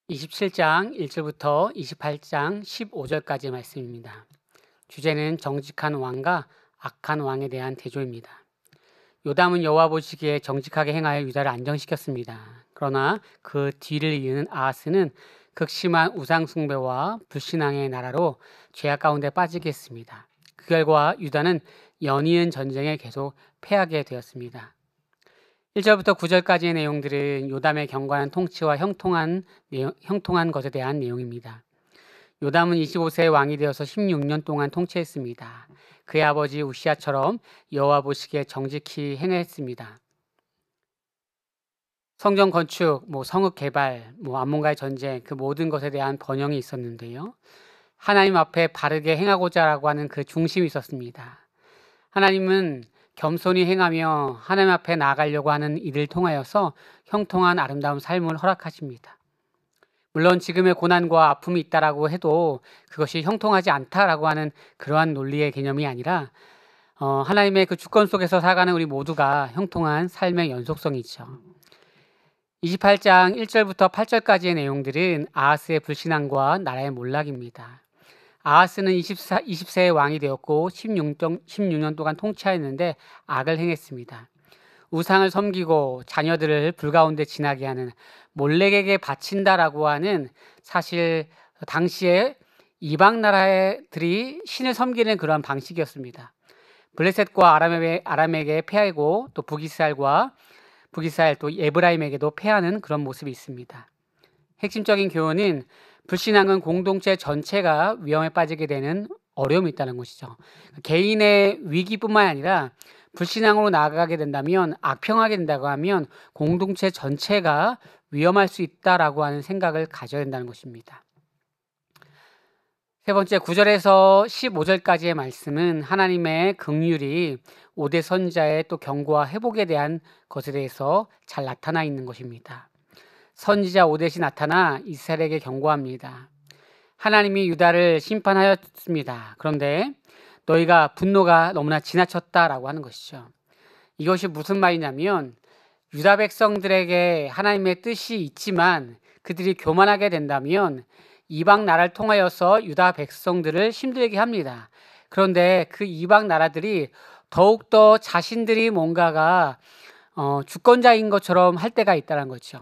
27장 1절부터 28장 15절까지의 말씀입니다. 주제는 정직한 왕과 악한 왕에 대한 대조입니다. 요담은 여호와 보시기에 정직하게 행하여 유다를 안정시켰습니다. 그러나 그 뒤를 이으는 아하스는 극심한 우상 숭배와 불신앙의 나라로 죄악 가운데 빠지게 했습니다. 그 결과 유다는 연이은 전쟁에 계속 패하게 되었습니다. 1절부터 9절까지의 내용들은 요담의 경건한 통치와 형통한 것에 대한 내용입니다. 요담은 25세의 왕이 되어서 16년 동안 통치했습니다. 그의 아버지 우시아처럼 여호와 보시기에 정직히 행했습니다. 성전 건축, 성읍 개발, 암몬과의 전쟁, 그 모든 것에 대한 번영이 있었는데요. 하나님 앞에 바르게 행하고자 하는 그 중심이 있었습니다. 하나님은 겸손히 행하며 하나님 앞에 나아가려고 하는 이를 통하여서 형통한 아름다운 삶을 허락하십니다. 물론 지금의 고난과 아픔이 있다라고 해도 그것이 형통하지 않다라고 하는 그러한 논리의 개념이 아니라 하나님의 그 주권 속에서 살아가는 우리 모두가 형통한 삶의 연속성이죠. 28장 1절부터 8절까지의 내용들은 아하스의 불신앙과 나라의 몰락입니다. 아하스는 20세의 왕이 되었고 16년 동안 통치하였는데 악을 행했습니다. 우상을 섬기고 자녀들을 불 가운데 지나게 하는 몰렉에게 바친다라고 하는 사실 당시에 이방 나라들이 신을 섬기는 그러한 방식이었습니다. 블레셋과 아람에게 패하고 또 북이스라엘 또 에브라임에게도 패하는 그런 모습이 있습니다. 핵심적인 교훈은 불신앙은 공동체 전체가 위험에 빠지게 되는 어려움이 있다는 것이죠. 개인의 위기뿐만 아니라 불신앙으로 나아가게 된다면, 악평하게 된다고 하면 공동체 전체가 위험할 수 있다라고 하는 생각을 가져야 된다는 것입니다. 세 번째 9절에서 15절까지의 말씀은 하나님의 긍휼이 5대 선지자의 또 경고와 회복에 대한 것에 대해서 잘 나타나 있는 것입니다. 선지자 오댓이 나타나 이스라엘에게 경고합니다. 하나님이 유다를 심판하였습니다. 그런데 너희가 분노가 너무나 지나쳤다라고 하는 것이죠. 이것이 무슨 말이냐면 유다 백성들에게 하나님의 뜻이 있지만 그들이 교만하게 된다면 이방 나라를 통하여서 유다 백성들을 힘들게 합니다. 그런데 그 이방 나라들이 더욱더 자신들이 뭔가가 주권자인 것처럼 할 때가 있다는 거죠.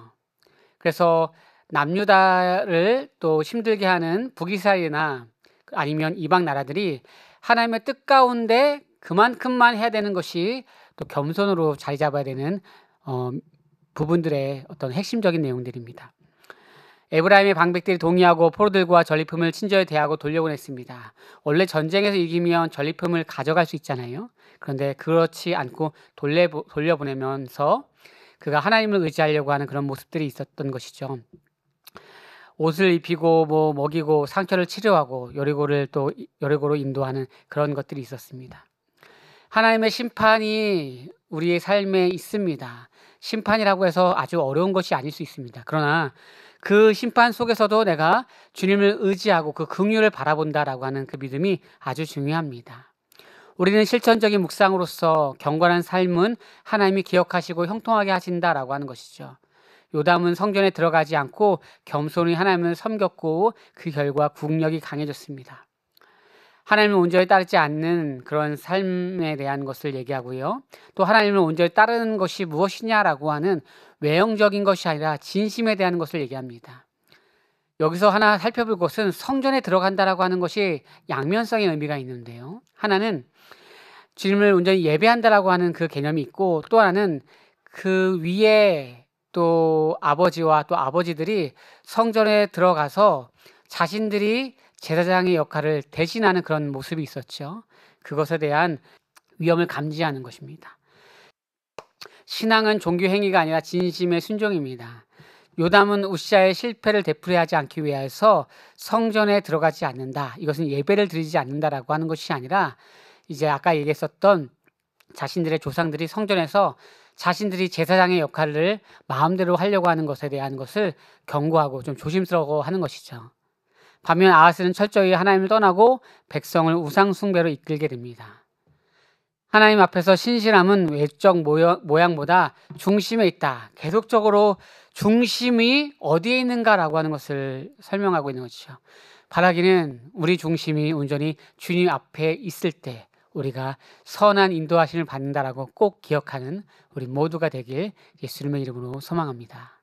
그래서 남유다를 또 힘들게 하는 북이스라엘이나 아니면 이방 나라들이 하나님의 뜻 가운데 그만큼만 해야 되는 것이 또 겸손으로 자리 잡아야 되는 부분들의 어떤 핵심적인 내용들입니다. 에브라임의 방백들이 동의하고 포로들과 전리품을 친절히 대하고 돌려보냈습니다. 원래 전쟁에서 이기면 전리품을 가져갈 수 있잖아요. 그런데 그렇지 않고 돌려보내면서 그가 하나님을 의지하려고 하는 그런 모습들이 있었던 것이죠. 옷을 입히고 먹이고 상처를 치료하고 여리고로 인도하는 그런 것들이 있었습니다. 하나님의 심판이 우리의 삶에 있습니다. 심판이라고 해서 아주 어려운 것이 아닐 수 있습니다. 그러나 그 심판 속에서도 내가 주님을 의지하고 그 긍휼을 바라본다라고 하는 그 믿음이 아주 중요합니다. 우리는 실천적인 묵상으로서 경건한 삶은 하나님이 기억하시고 형통하게 하신다라고 하는 것이죠. 요담은 성전에 들어가지 않고 겸손히 하나님을 섬겼고 그 결과 국력이 강해졌습니다. 하나님을 온전히 따르지 않는 그런 삶에 대한 것을 얘기하고요. 또 하나님을 온전히 따르는 것이 무엇이냐라고 하는 외형적인 것이 아니라 진심에 대한 것을 얘기합니다. 여기서 하나 살펴볼 것은 성전에 들어간다라고 하는 것이 양면성의 의미가 있는데요. 하나는 주님을 온전히 예배한다라고 하는 그 개념이 있고 또 하나는 그 위에 또 아버지와 또 아버지들이 성전에 들어가서 자신들이 제사장의 역할을 대신하는 그런 모습이 있었죠. 그것에 대한 위험을 감지하는 것입니다. 신앙은 종교 행위가 아니라 진심의 순종입니다. 요담은 우시아의 실패를 되풀이하지 않기 위해서 성전에 들어가지 않는다. 이것은 예배를 드리지 않는다라고 하는 것이 아니라 이제 아까 얘기했었던 자신들의 조상들이 성전에서 자신들이 제사장의 역할을 마음대로 하려고 하는 것에 대한 것을 경고하고 좀 조심스러워하는 것이죠. 반면 아하스는 철저히 하나님을 떠나고 백성을 우상 숭배로 이끌게 됩니다. 하나님 앞에서 신실함은 외적 모양보다 중심에 있다. 계속적으로 중심이 어디에 있는가라고 하는 것을 설명하고 있는 것이죠. 바라기는 우리 중심이 온전히 주님 앞에 있을 때 우리가 선한 인도하심을 받는다라고 꼭 기억하는 우리 모두가 되길 예수님의 이름으로 소망합니다.